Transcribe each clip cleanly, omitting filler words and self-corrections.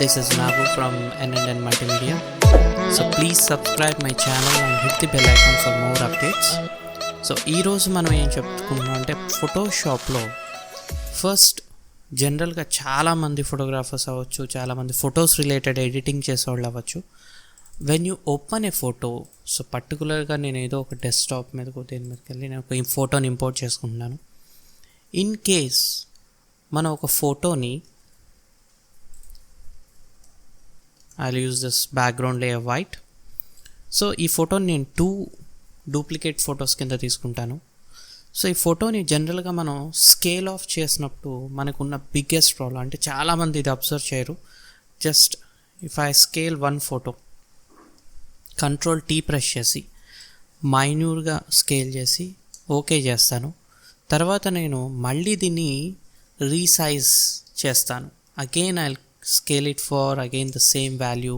this is Nagu from NNN Multimedia. So please subscribe my channel and hit the bell icon for more updates. So ఈరోజు మనం ఏం చెప్పుకుంటున్నాం అంటే ఫోటోషాప్లో first జనరల్గా చాలామంది ఫోటోగ్రాఫర్స్ అవ్వచ్చు, చాలామంది ఫొటోస్ రిలేటెడ్ ఎడిటింగ్ చేసేవాళ్ళు అవ్వచ్చు. When you open A photo, so పర్టికులర్గా నేను ఏదో ఒక డెస్క్టాప్ మీదకు దేని మీదకి వెళ్ళి నేను ఒక ఫోటోని ఇంపోర్ట్ చేసుకుంటున్నాను. ఇన్ కేస్ మనం ఒక ఫోటోని I'll use this background layer white. So ఈ ఫోటోని నేను 2 డూప్లికేట్ ఫొటోస్ కింద తీసుకుంటాను. సో ఈ ఫోటోని జనరల్గా మనం స్కేల్ ఆఫ్ చేసినప్పుడు మనకున్న బిగ్గెస్ట్ ప్రాబ్లం అంటే చాలామంది ఇది అబ్జర్వ్ చేయరు. Just if I scale 1 photo, control T press చేసి మైన్యూర్గా స్కేల్ చేసి ఓకే చేస్తాను. తర్వాత నేను మళ్ళీ దీన్ని రీసైజ్ చేస్తాను. Again I scale it for again the same value.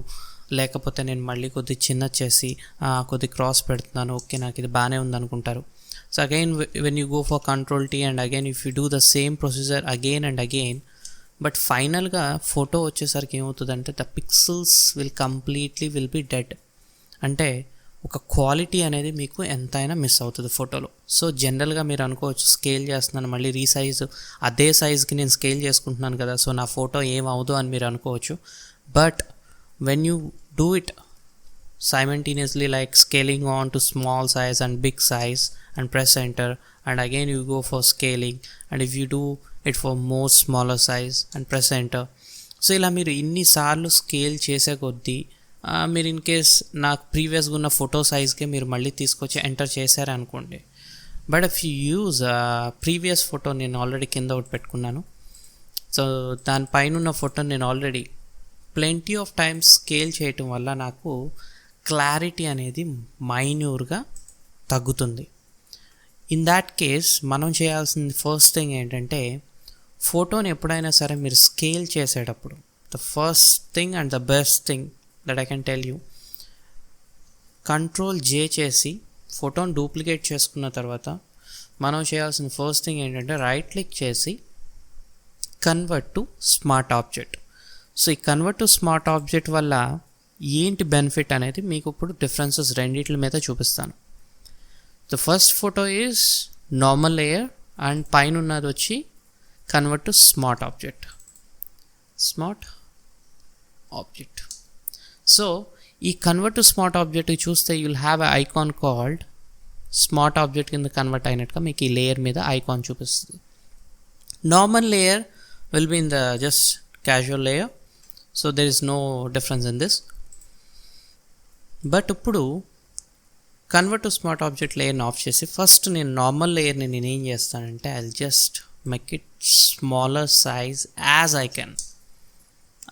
లేకపోతే నేను మళ్ళీ కొద్ది చిన్న చేసి కొద్ది క్రాస్ పెడుతున్నాను. ఓకే, నాకు ఇది బాగానే ఉందనుకుంటారు. So again when you go for control T and again if you do the same procedure again and again, but ఫైనల్గా ఫోటో వచ్చేసరికి ఏమవుతుందంటే the pixels will be dead. అంటే ఒక క్వాలిటీ అనేది మీకు ఎంతైనా మిస్ అవుతుంది ఫోటోలో. సో జనరల్గా మీరు అనుకోవచ్చు స్కేల్ చేస్తున్నాను మళ్ళీ రీసైజ్ అదే సైజ్కి నేను స్కేల్ చేసుకుంటున్నాను కదా, సో నా ఫోటో ఏమవుదు అని మీరు అనుకోవచ్చు. But when you do it simultaneously like scaling on to small size and big size and press enter and again you go for scaling and if you do it for more smaller size and press enter. So ఇలా మీరు ఇన్నిసార్లు scale చేసే కొద్దీ మీరు in case నాకు ప్రీవియస్గా ఉన్న photo సైజ్కే మీరు మళ్ళీ తీసుకొచ్చి ఎంటర్ చేశారనుకోండి. But if you use previous photo నేను ఆల్రెడీ కింద ఒకటి పెట్టుకున్నాను. సో దానిపైన ఉన్న ఫోటోని నేను already plenty of times scale చేయటం వల్ల నాకు క్లారిటీ అనేది మైన్యూర్గా తగ్గుతుంది. ఇన్ దాట్ కేస్ మనం చేయాల్సింది ఫస్ట్ థింగ్ ఏంటంటే ఫోటోని ఎప్పుడైనా సరే మీరు స్కేల్ చేసేటప్పుడు the first thing and the best thing that I can tell you, control J చేసి ఫోటోని డూప్లికేట్ చేసుకున్న తర్వాత మనం చేయాల్సిన ఫస్ట్ థింగ్ ఏంటంటే రైట్ క్లిక్ చేసి convert to smart object. So ఈ కన్వర్ట్ టు స్మార్ట్ ఆబ్జెక్ట్ వల్ల ఏంటి బెనిఫిట్ అనేది మీకు ఇప్పుడు డిఫరెన్సెస్ రెండిట్ల మీద చూపిస్తాను. The first photo is normal layer and పైన ఉన్నది వచ్చి convert to smart object. So ఈ కన్వర్ట్ టు స్మార్ట్ ఆబ్జెక్ట్ చూస్తే you will have a icon called smart object కింద కన్వర్ట్ అయినట్టుగా మీకు ఈ లేయర్ మీద ఐకాన్ చూపిస్తుంది. Normal layer will be in the just casual layer, so there is no difference in this. But ఇప్పుడు convert to smart object లేయర్ని off చేసి first నేను నార్మల్ లేయర్ని నేను ఏం చేస్తానంటే I just make it smaller size as I can.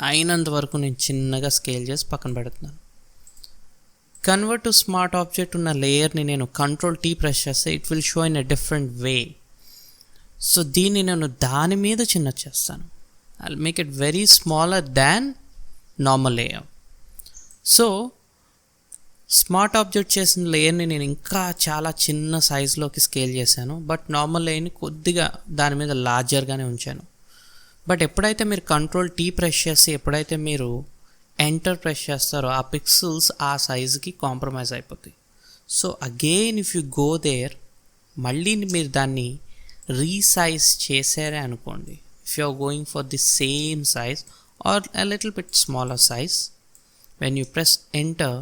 అయినంత వరకు నేను చిన్నగా స్కేల్ చేసి పక్కన పెడుతున్నాను. కన్వర్ట్ టు స్మార్ట్ ఆబ్జెక్ట్ ఉన్న లేయర్ని నేను కంట్రోల్ T ప్రెస్ చేస్తే it will show in a different way. So దీన్ని నేను దాని మీద చిన్న చేస్తాను. I make it very smaller than normal layer. So smart object చేసిన లేయర్ని నేను ఇంకా చాలా చిన్న సైజులోకి స్కేల్ చేశాను, బట్ నార్మల్ లేయర్ని కొద్దిగా దాని మీద లార్జర్గానే ఉంచాను. బట్ ఎప్పుడైతే మీరు కంట్రోల్ T ప్రెస్ చేసి ఎప్పుడైతే మీరు ఎంటర్ ప్రెస్ చేస్తారో ఆ పిక్సెల్స్ ఆ సైజుకి కాంప్రమైజ్ అయిపోతాయి. So again if you go there మళ్ళీ మీరు దాన్ని రీసైజ్ చేసారే అనుకోండి, if you are going for the same size or a little bit smaller size, when you press enter,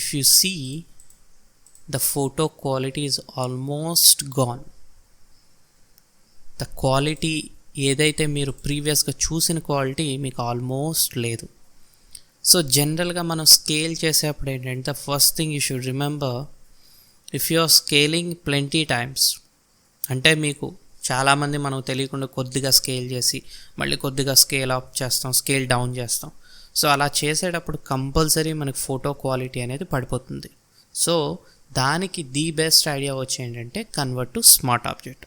if you see the photo quality is almost gone. The quality ఏదైతే మీరు ప్రీవియస్గా చూసిన quality మీకు almost లేదు. So జనరల్గా మనం scale చేసేప్పుడు ఏంటంటే the first thing you should remember, if you are scaling plenty times అంటే మీకు చాలామంది మనం తెలియకుండా కొద్దిగా స్కేల్ చేసి మళ్ళీ కొద్దిగా స్కేల్ అప్ చేస్తాం, స్కేల్ డౌన్ చేస్తాం. సో అలా చేసేటప్పుడు కంపల్సరీ మనకి ఫోటో క్వాలిటీ అనేది పడిపోతుంది. సో దానికి ది బెస్ట్ ఐడియా వచ్చి ఏంటంటే convert to smart object.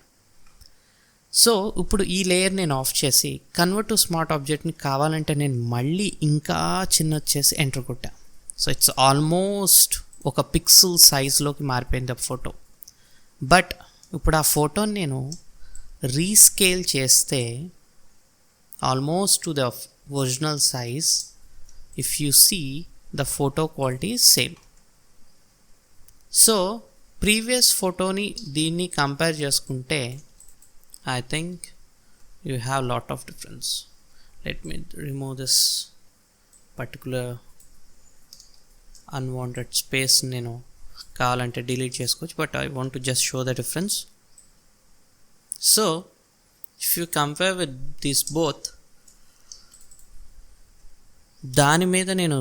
So ఇప్పుడు ఈ లేయర్ నేను ఆఫ్ చేసి కన్వర్ట్ టు స్మార్ట్ ఆబ్జెక్ట్ని కావాలంటే నేను మళ్ళీ ఇంకా చిన్నది చేసి ఎంటర్ కొట్టా. సో ఇట్స్ ఆల్మోస్ట్ ఒక పిక్సెల్ సైజ్లోకి మారిపోయింది ఆ ఫోటో. బట్ ఇప్పుడు ఆ ఫోటోని నేను రీస్కేల్ చేస్తే almost to the original size, if you see the photo quality is same. So previous ఫోటోని దీన్ని కంపేర్ చేసుకుంటే I think you have lot of difference. Let me remove this particular unwanted space. నేను కావాలంటే delete చేసుకోవచ్చు, but I want to just show the difference. So if you compare with these both, దాని మీద నేను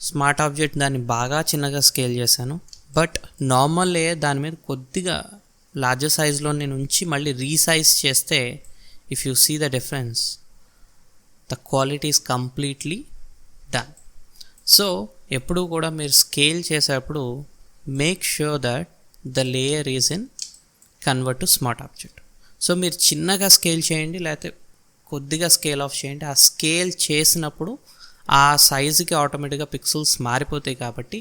smart object దాన్ని బాగా చిన్నగా scale చేశాను, బట్ నార్మల్ లేయర్ దాని మీద కొద్దిగా లార్జర్ సైజ్లో నేను ఉంచి మళ్ళీ రీసైజ్ చేస్తే if you see the difference, the quality is completely done. So ఎప్పుడు కూడా మీరు స్కేల్ చేసేటప్పుడు make sure that the layer is in convert to smart object. So మీరు చిన్నగా స్కేల్ చేయండి, లేకపోతే కొద్దిగా స్కేల్ ఆఫ్ చేయండి. ఆ స్కేల్ చేసినప్పుడు ఆ సైజుకి ఆటోమేటిక్గా పిక్సెల్స్ మారిపోతాయి, కాబట్టి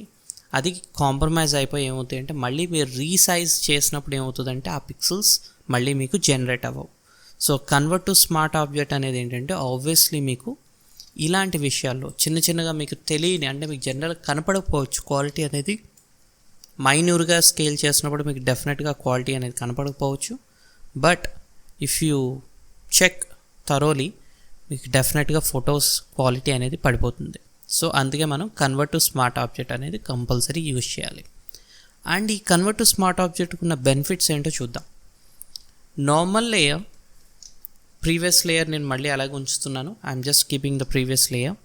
అది కాంప్రమైజ్ అయిపోయి ఏమవుతాయి అంటే మళ్ళీ మీరు రీసైజ్ చేసినప్పుడు ఏమవుతుందంటే ఆ పిక్సెల్స్ మళ్ళీ మీకు జనరేట్ అవ్వవు. So convert to smart object అనేది ఏంటంటే ఆబ్వియస్లీ మీకు ఇలాంటి విషయాల్లో చిన్నగా మీకు తెలియని, అంటే మీకు జనరల్ కనపడకపోవచ్చు క్వాలిటీ అనేది, మైన్యూర్గా స్కేల్ చేసినప్పుడు మీకు డెఫినెట్గా క్వాలిటీ అనేది కనపడకపోవచ్చు, but if you check thoroughly మీకు డెఫినెట్గా ఫొటోస్ క్వాలిటీ అనేది పడిపోతుంది. సో అందుకే మనం కన్వర్ట్ టు స్మార్ట్ ఆబ్జెక్ట్ అనేది కంపల్సరీ యూజ్ చేయాలి. అండ్ ఈ కన్వర్ట్ టు స్మార్ట్ ఆబ్జెక్ట్కి ఉన్న బెనిఫిట్స్ ఏంటో చూద్దాం. నార్మల్ లేయర్, ప్రీవియస్ లేయర్ నేను మళ్ళీ అలాగే ఉంచుతున్నాను, I'm just keeping the previous layer.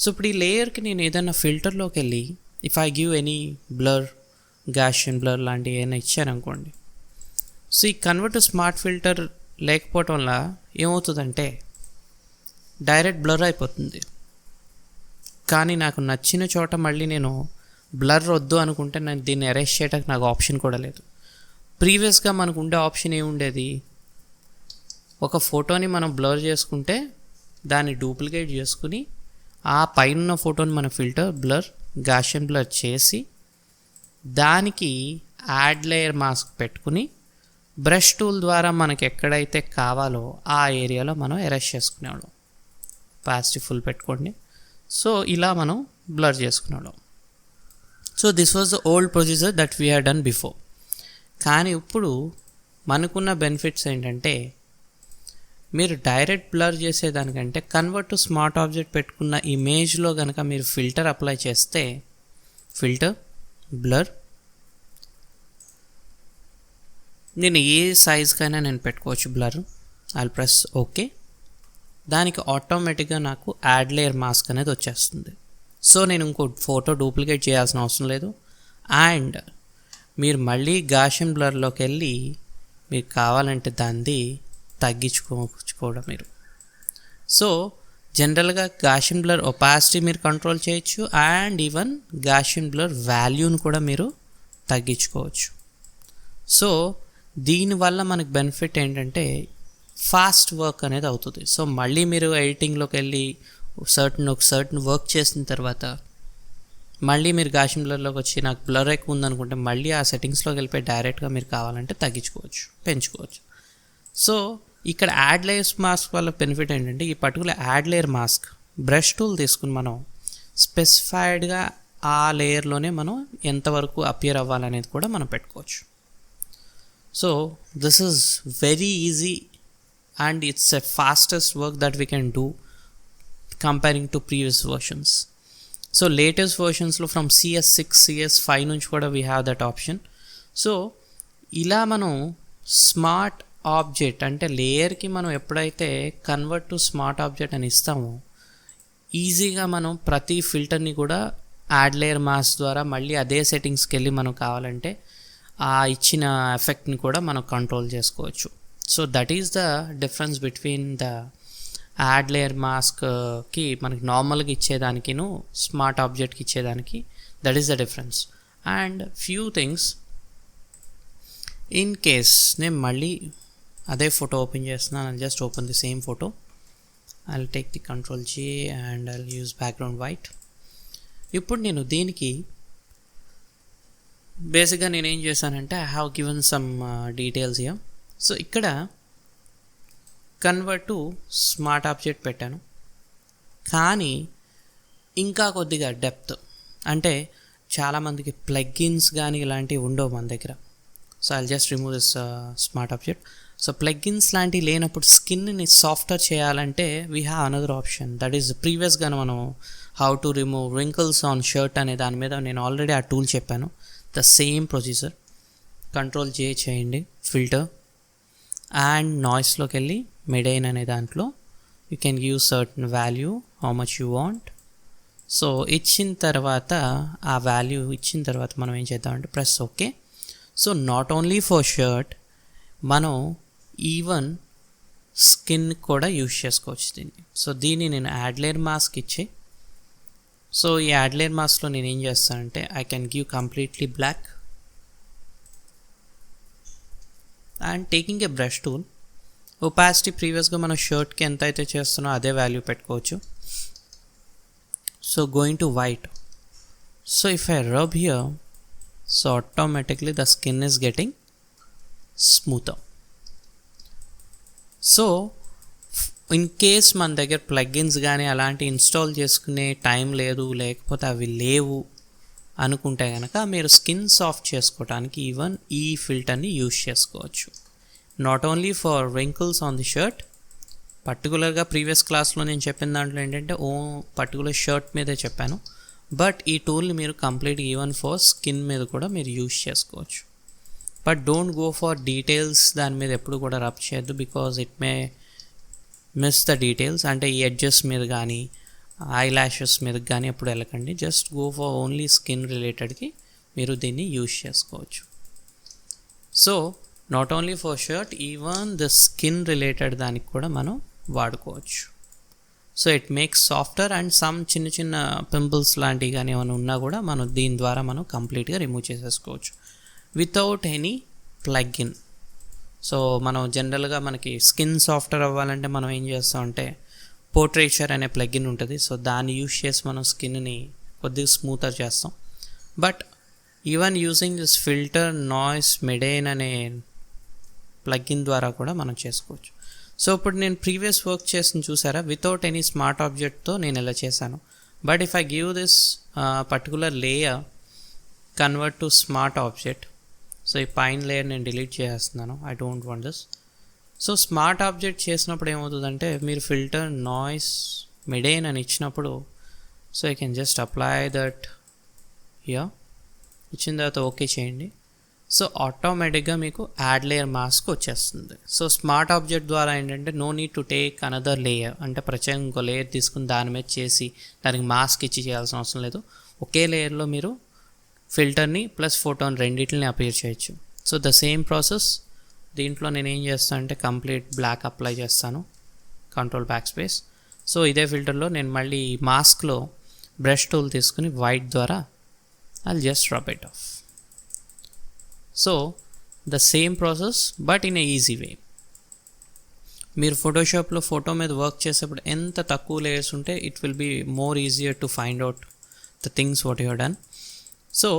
So ఇప్పుడు ఈ లేయర్కి నేను ఏదైనా ఫిల్టర్లోకి వెళ్ళి if I give any blur, Gaussian blur లాంటివి ఏమైనా ఇచ్చాననుకోండి, సో ఈ కన్వర్ట్ టు స్మార్ట్ ఫిల్టర్ లేకపోవటం వల్ల ఏమవుతుందంటే డైరెక్ట్ బ్లర్ అయిపోతుంది. కానీ నాకు నచ్చిన చోట మళ్ళీ నేను బ్లర్ వద్దు అనుకుంటే నేను దీన్ని ఎరేజ్ చేయడానికి నాకు ఆప్షన్ కూడా లేదు. ప్రీవియస్గా మనకు ఉండే ఆప్షన్ ఏముండేది, ఒక ఫోటోని మనం బ్లర్ చేసుకుంటే దాన్ని డూప్లికేట్ చేసుకుని ఆ పైన ఫోటోని మన ఫిల్టర్ బ్లర్, గాషియన్ బ్లర్ చేసి దానికి యాడ్ లేయర్ మాస్క్ పెట్టుకుని బ్రష్ టూల్ ద్వారా మనకి ఎక్కడైతే కావాలో ఆ ఏరియాలో మనం ఎరేజ్ చేసుకునేవాళ్ళం. పాసిటివ్ ఫుల్ పెట్టుకోండి. సో ఇలా మనం బ్లర్ చేసుకునేవాళ్ళం. So this was the old procedure that we had done before. కానీ ఇప్పుడు మనకున్న బెనిఫిట్స్ ఏంటంటే మీరు డైరెక్ట్ బ్లర్ చేసేదానికంటే కన్వర్ట్ టు స్మార్ట్ ఆబ్జెక్ట్ పెట్టుకున్న ఇమేజ్లో కనుక మీరు ఫిల్టర్ అప్లై చేస్తే ఫిల్టర్, బ్లర్, నేను ఏ సైజ్కైనా నేను పెట్టుకోవచ్చు బ్లర్. I press okay. దానికి ఆటోమేటిక్గా నాకు యాడ్ లేయర్ మాస్క్ అనేది వచ్చేస్తుంది. సో నేను ఇంకో ఫోటో డూప్లికేట్ చేయాల్సిన అవసరం లేదు. అండ్ మీరు మళ్ళీ గాషియన్ బ్లర్లోకి వెళ్ళి మీకు కావాలంటే దాన్ని తగ్గించుకోవడం మీరు. సో జనరల్గా గాషియన్ బ్లర్ ఒపాసిటీ మీరు కంట్రోల్ చేయొచ్చు, అండ్ ఈవెన్ గాషియన్ బ్లర్ వాల్యూని కూడా మీరు తగ్గించుకోవచ్చు. సో దీనివల్ల మనకు బెనిఫిట్ ఏంటంటే ఫాస్ట్ వర్క్ అనేది అవుతుంది. సో మళ్ళీ మీరు ఎడిటింగ్లోకి వెళ్ళి ఒక సర్టన్ వర్క్ చేసిన తర్వాత మళ్ళీ మీరు గాషియన్ బ్లర్లోకి వచ్చి నాకు బ్లర్ ఎక్కువ ఉందనుకుంటే మళ్ళీ ఆ సెట్టింగ్స్లోకి వెళ్ళిపోయి డైరెక్ట్గా మీరు కావాలంటే తగ్గించుకోవచ్చు, పెంచుకోవచ్చు. సో ఇక్కడ యాడ్ లేయర్స్ మాస్క్ వల్ల బెనిఫిట్ ఏంటంటే ఈ particular add layer mask brush tool తీసుకుని మనం స్పెసిఫైడ్గా ఆ లేయర్లోనే మనం ఎంతవరకు అపియర్ అవ్వాలనేది కూడా మనం పెట్టుకోవచ్చు. So this is very easy and it's a fastest work that we can do comparing to previous versions. So latest versions lo from CS6, CS5 nunchi kuda we have that option. So ila మనం smart object అంటే లేయర్కి మనం ఎప్పుడైతే convert to smart object అని ఇస్తామో ఈజీగా మనం ప్రతి ఫిల్టర్ని కూడా యాడ్ లేయర్ మాస్క్ ద్వారా మళ్ళీ అదే సెట్టింగ్స్కి వెళ్ళి మనం కావాలంటే ఆ ఇచ్చిన ఎఫెక్ట్ని కూడా మనం కంట్రోల్ చేసుకోవచ్చు. So that is the difference between the add layer మాస్క్కి మనకి నార్మల్గా ఇచ్చేదానికిను స్మార్ట్ ఆబ్జెక్ట్కి ఇచ్చేదానికి, that is the difference. And few things, in case నేను మళ్ళీ అదే ఫోటో ఓపెన్ చేస్తున్నాను, I'll just open the same photo, I'll take the control J and I'll use background white. ఇప్పుడు నేను దీనికి బేసిక్గా నేనేం చేశానంటే I have given some details here. So ఇక్కడ కన్వర్ట్ టు స్మార్ట్ ఆబ్జెక్ట్ పెట్టాను. కానీ ఇంకా కొద్దిగా డెప్త్, అంటే చాలామందికి ప్లగ్ఇన్స్ కానీ ఇలాంటివి ఉండవు మన దగ్గర. So I'll just remove this smart object. So plugins లాంటివి లేనప్పుడు స్కిన్ని సాఫ్ట్వేర్ చేయాలంటే we have another option, that is ప్రీవియస్గా మనం how to remove wrinkles on shirt అనే దాని మీద నేను ఆల్రెడీ ఆ టూల్ చెప్పాను. The same procedure. Ctrl+J చేయండి, ఫిల్టర్ అండ్ నాయిస్లోకి వెళ్ళి మిడైన్ అనే దాంట్లో you can give certain value how much you want. So ఇచ్చిన తర్వాత ఆ వాల్యూ ఇచ్చిన తర్వాత మనం ఏం చేద్దామంటే press okay. So not only for shirt, మనం ఈవెన్ స్కిన్ కూడా యూజ్ చేసుకోవచ్చు దీన్ని. సో దీన్ని నేను యాడ్ లేయర్ మాస్క్ ఇచ్చి, సో ఈ యాడ్ లేయర్ మాస్క్లో నేను ఏం చేస్తానంటే I can give completely black and taking a brush tool. Opacity ప్రీవియస్గా మనం షర్ట్కి ఎంత అయితే చేస్తున్నో అదే వాల్యూ పెట్టుకోవచ్చు. So going to white. So if I rub here, so automatically the skin is getting smoother. So in case మన దగ్గర ప్లగ్ఇన్స్ కానీ అలాంటి ఇన్స్టాల్ చేసుకునే టైం లేదు, లేకపోతే అవి లేవు అనుకుంటే కనుక మీరు స్కిన్ సాఫ్ట్ చేసుకోవడానికి ఈవెన్ ఈ ఫిల్టర్ని యూజ్ చేసుకోవచ్చు. Not only for wrinkles on the shirt, పర్టికులర్గా ప్రీవియస్ క్లాస్లో నేను చెప్పిన దాంట్లో ఏంటంటే పర్టికులర్ షర్ట్ మీదే చెప్పాను, బట్ ఈ టూల్ని మీరు కంప్లీట్గా ఈవెన్ ఫర్ స్కిన్ మీద కూడా మీరు యూజ్ చేసుకోవచ్చు. But don't go for details, దాని మీద ఎప్పుడు కూడా రబ్ చేయొద్దు, because it may miss the details. అంటే ఈ ఎడ్జెస్ మీద కానీ ఐ ల్యాషెస్ మీద కానీ ఎప్పుడు వెళ్ళకండి. Just go for only skin రిలేటెడ్కి మీరు దీన్ని యూజ్ చేసుకోవచ్చు. So not only for shirt, even the skin related దానికి కూడా మనం వాడుకోవచ్చు. So it makes software and some చిన్న చిన్న పింపుల్స్ లాంటివి కానీ ఏమైనా ఉన్నా కూడా మనం దీని ద్వారా మనం కంప్లీట్గా రిమూవ్ చేసేసుకోవచ్చు వితౌట్ ఎనీ ప్లగ్ఇన్. సో మనం జనరల్గా మనకి స్కిన్ సాఫ్ట్వేర్ అవ్వాలంటే మనం ఏం చేస్తామంటే పోర్ట్రేచర్ అనే ప్లగ్ఇన్ ఉంటుంది. సో దాన్ని యూజ్ చేసి మనం స్కిన్ని కొద్దిగా స్మూతర్ చేస్తాం. But even using this filter noise median అనే ప్లగ్ఇన్ ద్వారా కూడా మనం చేసుకోవచ్చు. సో ఇప్పుడు నేను ప్రీవియస్ వర్క్ చేసిన చూసారా, వితౌట్ ఎనీ స్మార్ట్ ఆబ్జెక్ట్తో నేను ఇలా చేశాను. But if I give this particular layer convert to smart object, so ఈ పైన లేయర్ నేను డిలీట్ చేస్తున్నాను, I don't want this. So smart object చేసినప్పుడు ఏమవుతుందంటే మీరు ఫిల్టర్ నాయిస్ మిడైన్ అని ఇచ్చినప్పుడు, so I can just apply that here. ఇచ్చిన తర్వాత ఓకే చేయండి. సో ఆటోమేటిక్గా మీకు యాడ్ లేయర్ మాస్క్ వచ్చేస్తుంది. సో స్మార్ట్ ఆబ్జెక్ట్ ద్వారా ఏంటంటే no need to take another layer, అంటే ప్రత్యేకంగా ఇంకో లేయర్ తీసుకుని దాని మీద చేసి దానికి మాస్క్ ఇచ్చి చేయాల్సిన అవసరం లేదు. ఒకే లేయర్లో మీరు ఫిల్టర్ని ప్లస్ ఫోటోని రెండింటిని అపియర్ చేయొచ్చు. సో ద సేమ్ ప్రాసెస్ దీంట్లో నేను ఏం చేస్తాను అంటే కంప్లీట్ బ్లాక్ అప్లై చేస్తాను, కంట్రోల్ బ్యాక్ స్పేస్. సో ఇదే ఫిల్టర్లో నేను మళ్ళీ మాస్క్లో బ్రష్ టూల్ తీసుకుని వైట్ ద్వారా I'll just rub it of. So the same process but in a easy way. మీరు ఫోటోషాప్లో ఫోటో మీద వర్క్ చేసేప్పుడు ఎంత తక్కువ లేయర్స్ ఉంటే it will be more easier to find out the things what you have done. So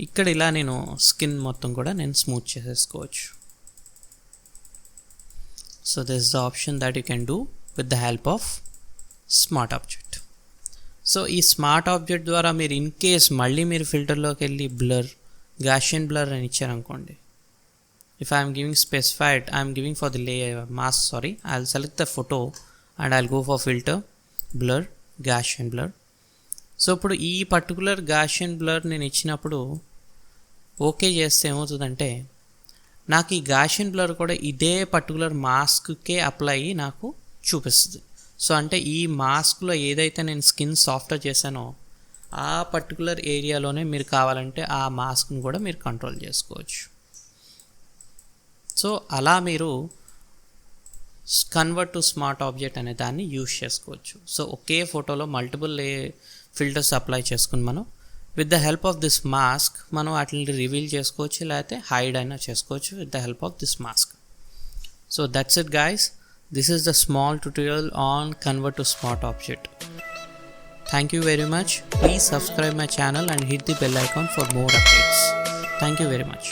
ఇక్కడ ఇలా నేను skin మొత్తం కూడా నేను స్మూత్ చేసేసుకోవచ్చు. So this is the option that you can do with the help of smart object. So ఈ smart object ద్వారా మీరు ఇన్ కేస్ మళ్ళీ మీరు ఫిల్టర్లోకి వెళ్ళి బ్లర్, గాషియన్ బ్లర్ అని ఇచ్చారనుకోండి, if I am giving specified, I am giving for the layer mask, sorry, I'll select the photo and I'll go for filter, blur, Gaussian blur. So ఇప్పుడు ఈ particular Gaussian blur నేను ఇచ్చినప్పుడు okay చేస్తే ఏమవుతుందంటే నాకు ఈ గాషియన్ బ్లర్ కూడా ఇదే పర్టికులర్ మాస్క్కే అప్లై అయ్యి నాకు చూపిస్తుంది. సో అంటే ఈ మాస్క్లో ఏదైతే నేను స్కిన్ సాఫ్ట్వేర్ చేశానో ఆ పర్టికులర్ ఏరియాలోనే మీరు కావాలంటే ఆ మాస్క్ని కూడా మీరు కంట్రోల్ చేసుకోవచ్చు. సో అలా మీరు కన్వర్ట్ టు స్మార్ట్ ఆబ్జెక్ట్ అనే దాన్ని యూజ్ చేసుకోవచ్చు. సో ఒకే ఫోటోలో మల్టిపుల్ ఫిల్టర్స్ అప్లై చేసుకుని మనం with the help of this mask మనం వాటిని రివీల్ చేసుకోవచ్చు, లేకపోతే హైడ్ అయినా చేసుకోవచ్చు with the help of this mask. So that's it guys, this is the small tutorial on convert to smart object. Thank you very much. Please subscribe my channel and hit the bell icon for more updates. Thank you very much.